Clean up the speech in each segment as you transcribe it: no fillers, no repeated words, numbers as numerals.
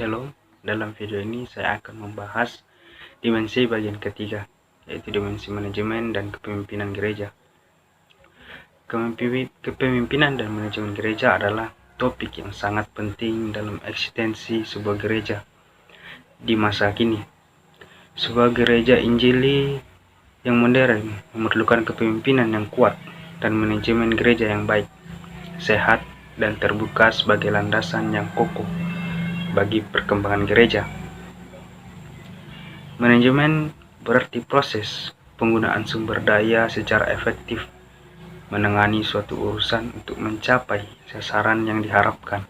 Shalom, dalam video ini saya akan membahas dimensi bagian ketiga, yaitu dimensi manajemen dan kepemimpinan gereja. Kepemimpinan dan manajemen gereja adalah topik yang sangat penting dalam eksistensi sebuah gereja di masa kini. Sebuah gereja Injili yang modern memerlukan kepemimpinan yang kuat dan manajemen gereja yang baik, sehat, dan terbuka sebagai landasan yang kokoh bagi perkembangan gereja. Manajemen berarti proses penggunaan sumber daya secara efektif, menangani suatu urusan untuk mencapai sasaran yang diharapkan.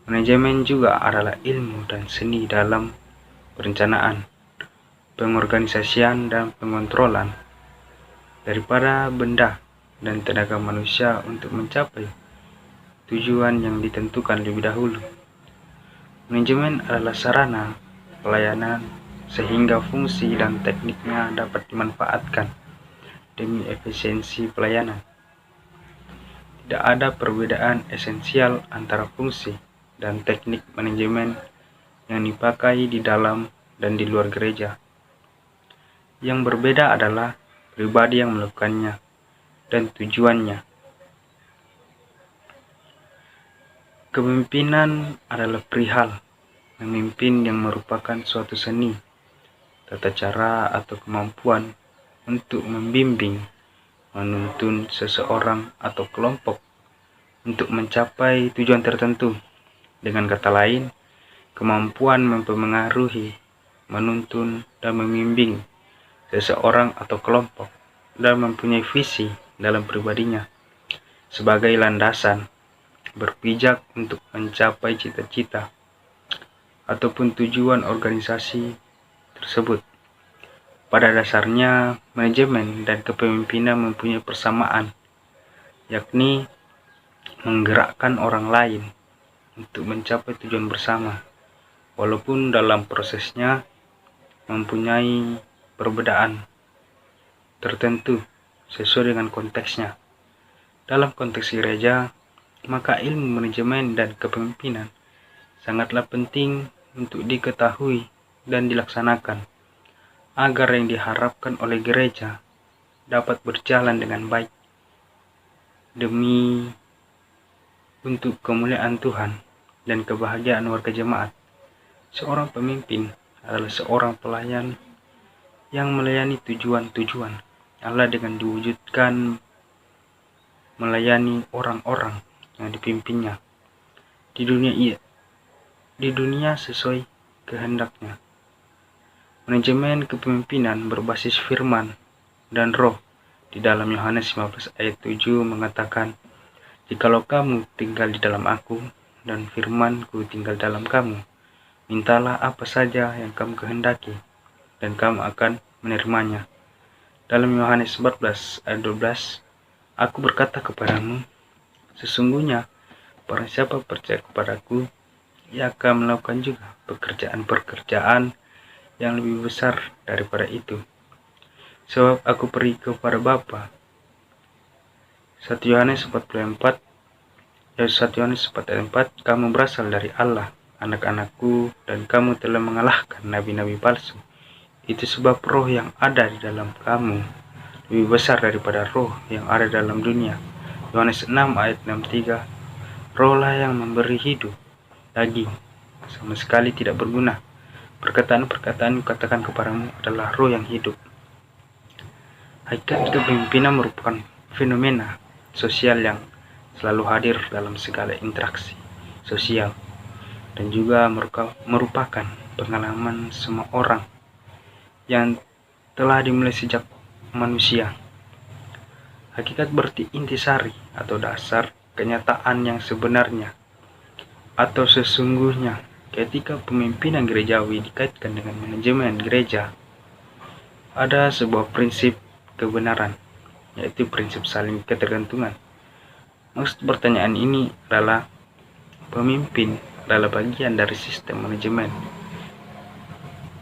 Manajemen juga adalah ilmu dan seni dalam perencanaan, pengorganisasian, dan pengontrolan daripada benda dan tenaga manusia untuk mencapai tujuan yang ditentukan lebih dahulu. Manajemen adalah sarana pelayanan sehingga fungsi dan tekniknya dapat dimanfaatkan demi efisiensi pelayanan. Tidak ada perbedaan esensial antara fungsi dan teknik manajemen yang dipakai di dalam dan di luar gereja. Yang berbeda adalah pribadi yang melakukannya dan tujuannya. Kepemimpinan adalah perihal memimpin yang merupakan suatu seni, tata cara atau kemampuan untuk membimbing, menuntun seseorang atau kelompok untuk mencapai tujuan tertentu. Dengan kata lain, kemampuan mempengaruhi, menuntun, dan membimbing seseorang atau kelompok dan mempunyai visi dalam pribadinya sebagai landasan berpijak untuk mencapai cita-cita ataupun tujuan organisasi tersebut. Pada dasarnya, manajemen dan kepemimpinan mempunyai persamaan, yakni menggerakkan orang lain untuk mencapai tujuan bersama, walaupun dalam prosesnya mempunyai perbedaan tertentu sesuai dengan konteksnya. Dalam konteks gereja, maka ilmu manajemen dan kepemimpinan sangatlah penting untuk diketahui dan dilaksanakan agar yang diharapkan oleh gereja dapat berjalan dengan baik demi untuk kemuliaan Tuhan dan kebahagiaan warga jemaat. Seorang pemimpin adalah seorang pelayan yang melayani tujuan-tujuan Allah dengan diwujudkan melayani orang-orang yang dipimpinnya di dunia sesuai kehendaknya. Manajemen kepemimpinan berbasis firman dan roh. Di dalam Yohanes 15 ayat 7 mengatakan, "Jikalau kamu tinggal di dalam aku dan firman-Ku tinggal dalam kamu, mintalah apa saja yang kamu kehendaki dan kamu akan menerimanya." Dalam Yohanes 14 ayat 12, "Aku berkata kepadamu, sesungguhnya barang siapa percaya kepadaku, ia akan melakukan juga pekerjaan-pekerjaan yang lebih besar daripada itu. Sebab aku pergi kepada Bapa." 1 Yohanes 4 ayat 4, "Kamu berasal dari Allah, anak-anakku, dan kamu telah mengalahkan nabi-nabi palsu. Itu sebab roh yang ada di dalam kamu lebih besar daripada roh yang ada dalam dunia." Yohanes 6 ayat 63, "Rohlah yang memberi hidup, daging sama sekali tidak berguna. Perkataan-perkataan katakan kepadamu adalah roh yang hidup." Hakikat kepemimpinan merupakan fenomena sosial yang selalu hadir dalam segala interaksi sosial dan juga merupakan pengalaman semua orang yang telah dimulai sejak manusia. Hakikat berarti intisari atau dasar kenyataan yang sebenarnya atau sesungguhnya. Ketika pemimpinan gerejawi dikaitkan dengan manajemen gereja, ada sebuah prinsip kebenaran, yaitu prinsip saling ketergantungan. Maksud pertanyaan ini adalah pemimpin adalah bagian dari sistem manajemen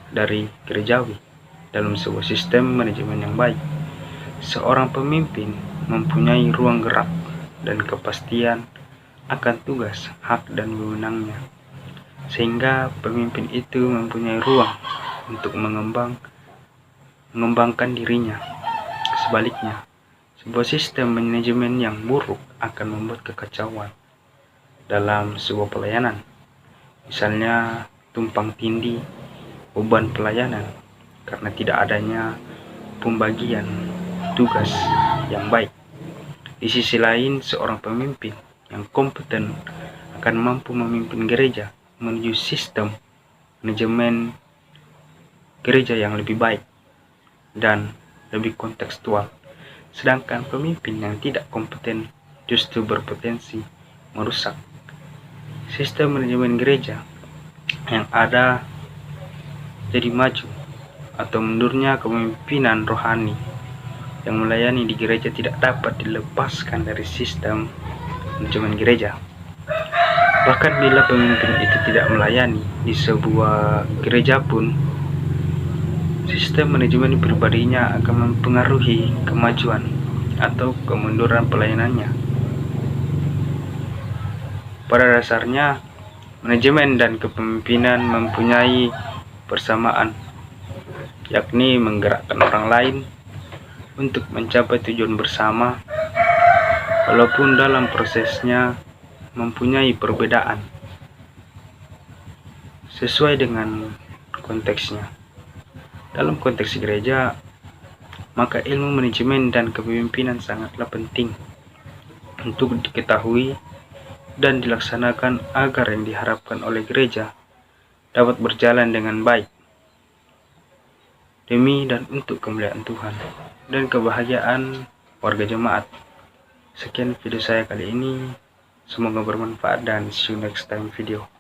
dari gerejawi. Dalam sebuah sistem manajemen yang baik, seorang pemimpin mempunyai ruang gerak dan kepastian akan tugas, hak, dan wewenangnya. sehingga pemimpin itu mempunyai ruang untuk mengembangkan dirinya. Sebaliknya, sebuah sistem manajemen yang buruk akan membuat kekacauan dalam sebuah pelayanan. Misalnya, tumpang tindih beban pelayanan karena tidak adanya pembagian tugas yang baik. Di sisi lain, seorang pemimpin yang kompeten akan mampu memimpin gereja menuju sistem manajemen gereja yang lebih baik dan lebih kontekstual. Sedangkan pemimpin yang tidak kompeten justru berpotensi merusak sistem manajemen gereja yang ada. Jadi maju atau mundurnya kepemimpinan rohani yang melayani di gereja tidak dapat dilepaskan dari sistem manajemen gereja. Bahkan bila pemimpin itu tidak melayani di sebuah gereja pun, sistem manajemen pribadinya akan mempengaruhi kemajuan atau kemunduran pelayanannya. Pada dasarnya, manajemen dan kepemimpinan mempunyai persamaan, yakni menggerakkan orang lain untuk mencapai tujuan bersama, walaupun dalam prosesnya mempunyai perbedaan sesuai dengan konteksnya. Dalam konteks gereja, maka ilmu manajemen dan kepemimpinan sangatlah penting untuk diketahui dan dilaksanakan agar yang diharapkan oleh gereja dapat berjalan dengan baik demi dan untuk kemuliaan Tuhan dan kebahagiaan warga jemaat. Sekian video saya kali ini, semoga bermanfaat dan see you next time video.